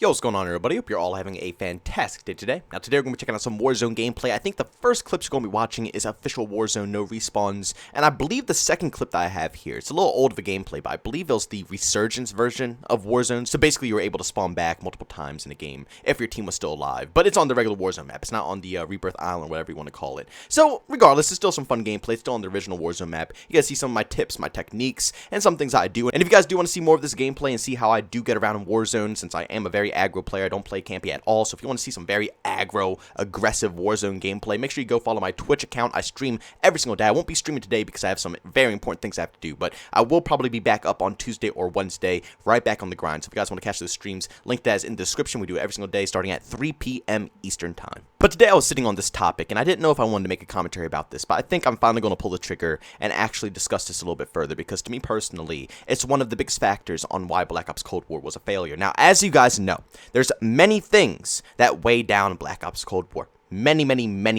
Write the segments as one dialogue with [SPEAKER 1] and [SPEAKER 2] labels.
[SPEAKER 1] Yo, what's going on, everybody? Hope you're all having a fantastic day today. Now, today we're going to be checking out some Warzone gameplay. I think the first clips you're going to be watching is official Warzone no respawns, and I believe the second clip that I have here, it's a little old of a gameplay, but I believe it was the Resurgence version of Warzone. So basically, you were able to spawn back multiple times in a game if your team was still alive, but it's on the regular Warzone map. It's not on the Rebirth Island, whatever you want to call it. So regardless, it's still some fun gameplay. It's still on the original Warzone map. You guys see some of my tips, my techniques, and some things I do. And if you guys do want to see more of this gameplay and see how I do get around in Warzone, since I am a very aggro player, I don't play campy at all, so if you want to see some very aggro, aggressive Warzone gameplay, make sure you go follow my Twitch account. I stream every single day. I won't be streaming today because I have some very important things I have to do, but I will probably be back up on Tuesday or Wednesday, right back on the grind. So if you guys want to catch those streams, link that is in the description. We do it every single day starting at 3 p.m. Eastern time. But today I was sitting on this topic, and I didn't know if I wanted to make a commentary about this, but I think I'm finally going to pull the trigger and actually discuss this a little bit further, because to me personally, it's one of the biggest factors on why Black Ops Cold War was a failure. Now, as you guys know, there's many things that weigh down Black Ops Cold War. Many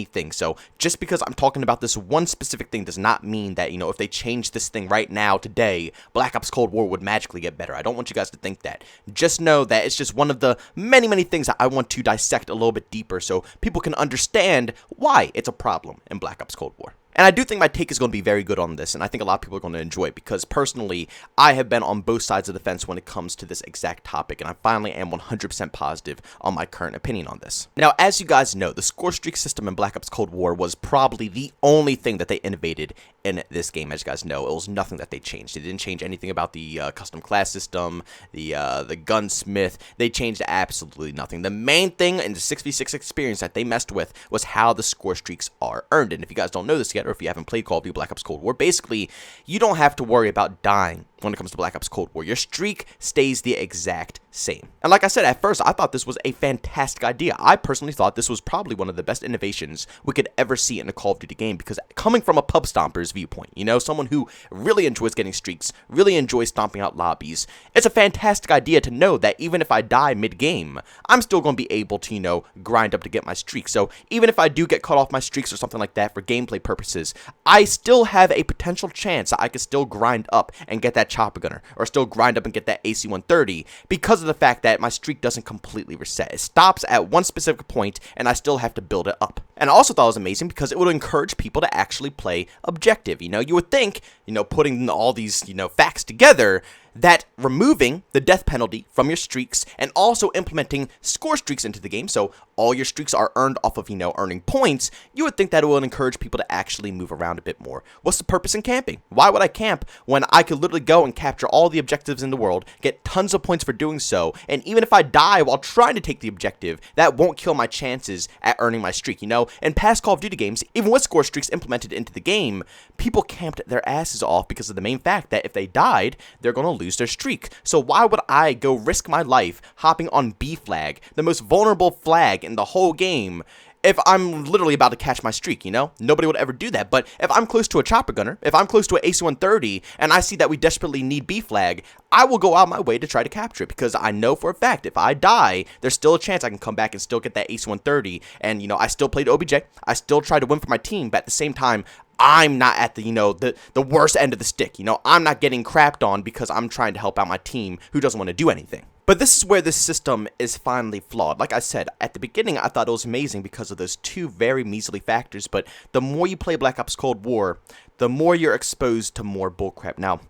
[SPEAKER 1] things. So just because I'm talking about this one specific thing does not mean that, you know, if they change this thing right now, today, Black Ops Cold War would magically get better. I don't want you guys to think that. Just know that it's just one of the many things that I want to dissect a little bit deeper so people can understand why it's a problem in Black Ops Cold War. And I do think my take is going to be very good on this, and I think a lot of people are going to enjoy it, because personally, I have been on both sides of the fence when it comes to this exact topic, and I finally am 100% positive on my current opinion on this. Now, as you guys know, the score streak system in Black Ops Cold War was probably the only thing that they innovated in this game. As you guys know, it was nothing that they changed. They didn't change anything about the custom class system, the gunsmith. They changed absolutely nothing. The main thing in the 6v6 experience that they messed with was how the score streaks are earned. And if you guys don't know this yet, or if you haven't played Call of Duty Black Ops Cold War, basically, you don't have to worry about dying when it comes to Black Ops Cold War. Your streak stays the exact same. And like I said, at first, I thought this was a fantastic idea. I personally thought this was probably one of the best innovations we could ever see in a Call of Duty game, because coming from a pub stomper's viewpoint, you know, someone who really enjoys getting streaks, really enjoys stomping out lobbies, it's a fantastic idea to know that even if I die mid-game, I'm still going to be able to, you know, grind up to get my streak. So even if I do get cut off my streaks or something like that for gameplay purposes, I still have a potential chance that I could still grind up and get that chopper gunner, or still grind up and get that AC-130, because of the fact that my streak doesn't completely reset. It stops at one specific point, and I still have to build it up. And I also thought it was amazing because it would encourage people to actually play objective. You know, you would think, you know, putting all these, you know, facts together, that removing the death penalty from your streaks and also implementing score streaks into the game, so all your streaks are earned off of, you know, earning points, you would think that it will encourage people to actually move around a bit more. What's the purpose in camping? Why would I camp when I could literally go and capture all the objectives in the world, get tons of points for doing so, and even if I die while trying to take the objective, that won't kill my chances at earning my streak? You know, in past Call of Duty games, even with score streaks implemented into the game, people camped their asses off because of the main fact that if they died, they're going to lose their streak. So why would I go risk my life hopping on B flag, the most vulnerable flag in the whole game, if I'm literally about to catch my streak? You know, nobody would ever do that. But if I'm close to a chopper gunner, if I'm close to an AC-130, and I see that we desperately need B flag, I will go out my way to try to capture it, because I know for a fact if I die, there's still a chance I can come back and still get that AC-130, and, you know, I still played OBJ, I still try to win for my team, but at the same time, I'm not at the, you know, the worst end of the stick. You know, I'm not getting crapped on because I'm trying to help out my team who doesn't want to do anything. But this is where this system is finally flawed. Like I said, at the beginning, I thought it was amazing because of those two very measly factors, but the more you play Black Ops Cold War, the more you're exposed to more bullcrap. Now,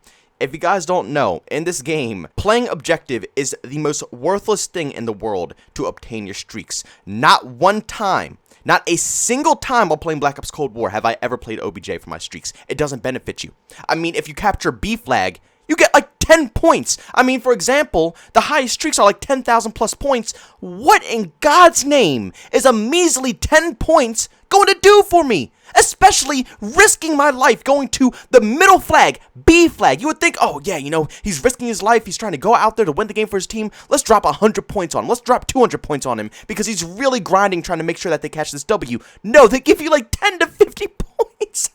[SPEAKER 1] if you guys don't know, in this game, playing objective is the most worthless thing in the world to obtain your streaks. Not one time, not a single time while playing Black Ops Cold War have I ever played OBJ for my streaks. It doesn't benefit you. I mean, if you capture B flag, you get like 10 points. I mean, for example, the highest streaks are like 10,000 plus points. What in God's name is a measly 10 points going to do for me? Especially risking my life going to the middle flag, B flag. You would think, oh yeah, you know, he's risking his life. He's trying to go out there to win the game for his team. Let's drop 100 points on him. Let's drop 200 points on him because he's really grinding, trying to make sure that they catch this W. No, they give you like 10 to 50 points.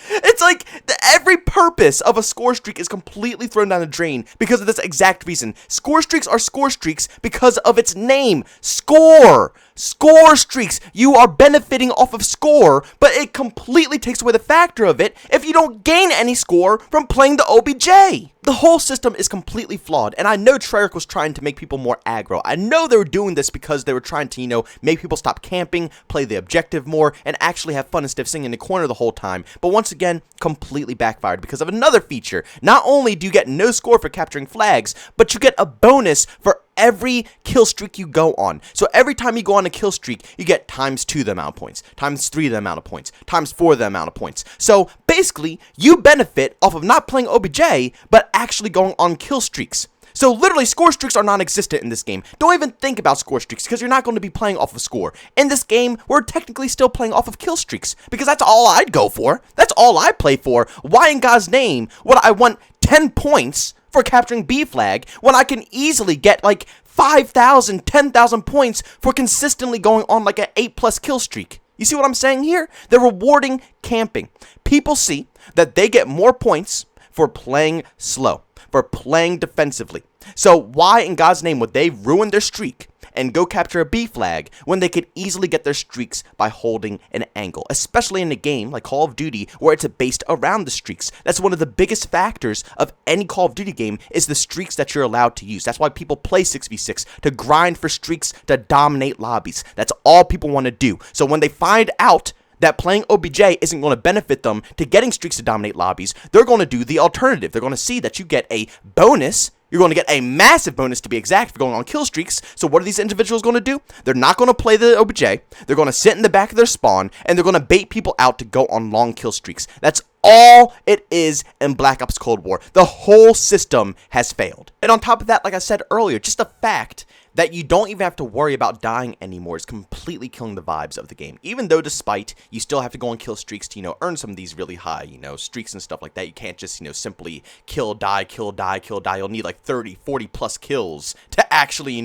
[SPEAKER 1] It's like, every purpose of a score streak is completely thrown down the drain because of this exact reason. Score streaks are score streaks because of its name. Score! Score streaks! You are benefiting off of score, but it completely takes away the factor of it if you don't gain any score from playing the OBJ. The whole system is completely flawed, and I know Treyarch was trying to make people more aggro. I know they were doing this because they were trying to, make people stop camping, play the objective more, and actually have fun instead of sitting in the corner the whole time. But once again, completely backfired because of another feature. Not only do you get no score for capturing flags, but you get a bonus for every kill streak you go on. So every time you go on a kill streak, you get ×2 the amount of points, ×3 the amount of points, ×4 the amount of points. So basically, you benefit off of not playing OBJ, but actually going on kill streaks. So literally, score streaks are non-existent in this game. Don't even think about score streaks because you're not going to be playing off of score. In this game, we're technically still playing off of kill streaks because that's all I'd go for. That's all I play for. Why in God's name would I want 10 points for capturing B flag when I can easily get like 5,000, 10,000 points for consistently going on like an 8+ kill streak? You see what I'm saying here? They're rewarding camping. People see that they get more points for playing slow, for playing defensively. So why in God's name would they ruin their streak and go capture a B flag when they could easily get their streaks by holding an angle, especially in a game like Call of Duty where it's based around the streaks? That's one of the biggest factors of any Call of Duty game is the streaks that you're allowed to use. That's why people play 6v6, to grind for streaks, to dominate lobbies. That's all people want to do. So when they find out that playing OBJ isn't going to benefit them to getting streaks to dominate lobbies, they're going to do the alternative. They're going to see that you get a bonus. You're going to get a massive bonus, to be exact, for going on kill streaks. So what are these individuals going to do? They're not going to play the OBJ. They're going to sit in the back of their spawn, and they're going to bait people out to go on long kill streaks. That's all it is in Black Ops Cold War. The whole system has failed. And on top of that, like I said earlier, just the fact that you don't even have to worry about dying anymore is completely killing the vibes of the game. Even though despite you still have to go on kill streaks to, earn some of these really high, streaks and stuff like that. You can't just, simply kill, die, kill, die, kill, die. You'll need like 30, 40+ kills to actually,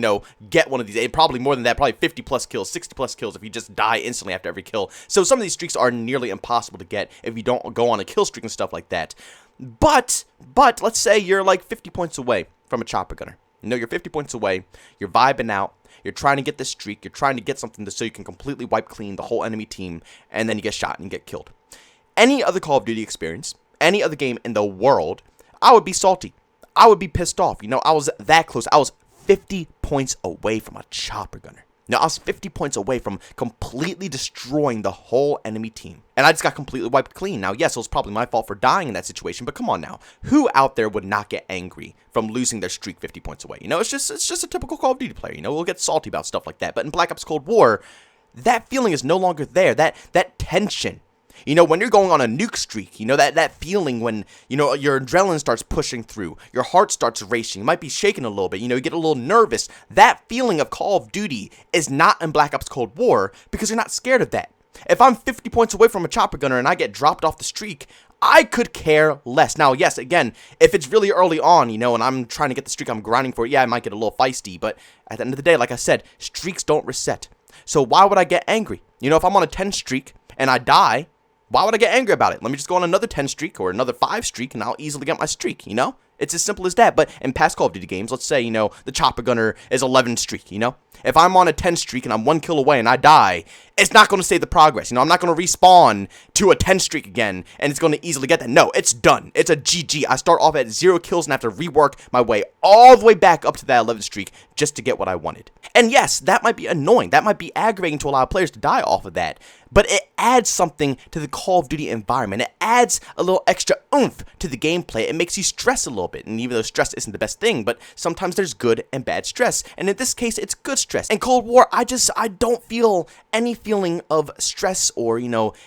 [SPEAKER 1] get one of these. And probably more than that, probably 50+ kills, 60+ kills if you just die instantly after every kill. So some of these streaks are nearly impossible to get if you don't go on a kill streak and stuff like that. But let's say you're like 50 points away from a chopper gunner. You're 50 points away, you're vibing out, you're trying to get this streak, you're trying to get something so you can completely wipe clean the whole enemy team, and then you get shot and you get killed. Any other Call of Duty experience, any other game in the world, I would be salty. I would be pissed off. I was that close. I was 50 points away from a chopper gunner. Now, I was 50 points away from completely destroying the whole enemy team. And I just got completely wiped clean. Now, yes, it was probably my fault for dying in that situation, but come on now. Who out there would not get angry from losing their streak 50 points away? It's just a typical Call of Duty player. We'll get salty about stuff like that. But in Black Ops Cold War, that feeling is no longer there. That tension. When you're going on a nuke streak, that feeling when, your adrenaline starts pushing through, your heart starts racing, you might be shaking a little bit, you get a little nervous. That feeling of Call of Duty is not in Black Ops Cold War because you're not scared of that. If I'm 50 points away from a chopper gunner and I get dropped off the streak, I could care less. Now, yes, again, if it's really early on, and I'm trying to get the streak I'm grinding for, yeah, I might get a little feisty, but at the end of the day, like I said, streaks don't reset. So why would I get angry? If I'm on a 10 streak and I die, why would I get angry about it? Let me just go on another 10 streak or another 5 streak and I'll easily get my streak, It's as simple as that. But in past Call of Duty games, let's say, the chopper gunner is 11 streak, If I'm on a 10 streak and I'm 1 kill away and I die, it's not going to save the progress. I'm not going to respawn to a 10 streak again and it's going to easily get that. No, it's done. It's a GG. I start off at 0 kills and have to rework my way all the way back up to that 11 streak just to get what I wanted. And yes, that might be annoying. That might be aggravating to a lot of players to die off of that. But it adds something to the Call of Duty environment. It adds a little extra oomph to the gameplay. It makes you stress a little bit. And even though stress isn't the best thing, but sometimes there's good and bad stress. And in this case, it's good stress. In Cold War, I don't feel any feeling of stress or,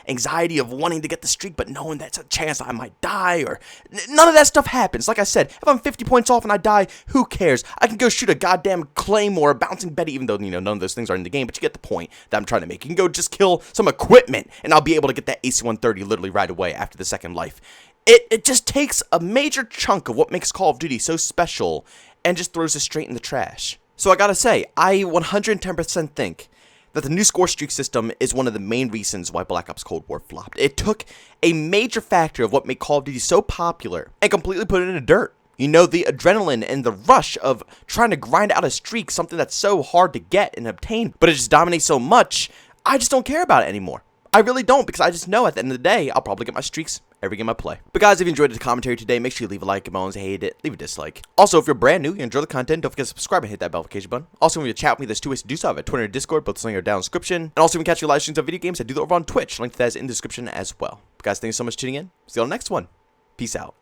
[SPEAKER 1] anxiety of wanting to get the streak, but knowing that's a chance I might die, or none of that stuff happens. Like I said, if I'm 50 points off and I die, who cares? I can go shoot a goddamn claymore, a bouncing Betty, even though, none of those things are in the game, but you get the point that I'm trying to make. You can go just kill some equipment, and I'll be able to get that AC-130 literally right away after the second life. It just takes a major chunk of what makes Call of Duty so special and just throws it straight in the trash. So I gotta say, I 110% think that the new score streak system is one of the main reasons why Black Ops Cold War flopped. It took a major factor of what made Call of Duty so popular and completely put it in the dirt. You know, the adrenaline and the rush of trying to grind out a streak, something that's so hard to get and obtain, but it just dominates so much, I just don't care about it anymore. I really don't, because I just know at the end of the day, I'll probably get my streaks every game I play. But guys, if you enjoyed the commentary today, make sure you leave a like. If you hated it, leave a dislike. Also, if you're brand new, you enjoy the content, don't forget to subscribe and hit that notification button. Also, when you chat with me, there's 2 ways to do so. I have a Twitter and Discord, both links are down in the description. And also, if you can catch your live streams of video games, I do that over on Twitch. Link to that is in the description as well. But guys, thank you so much for tuning in. See you on the next one. Peace out.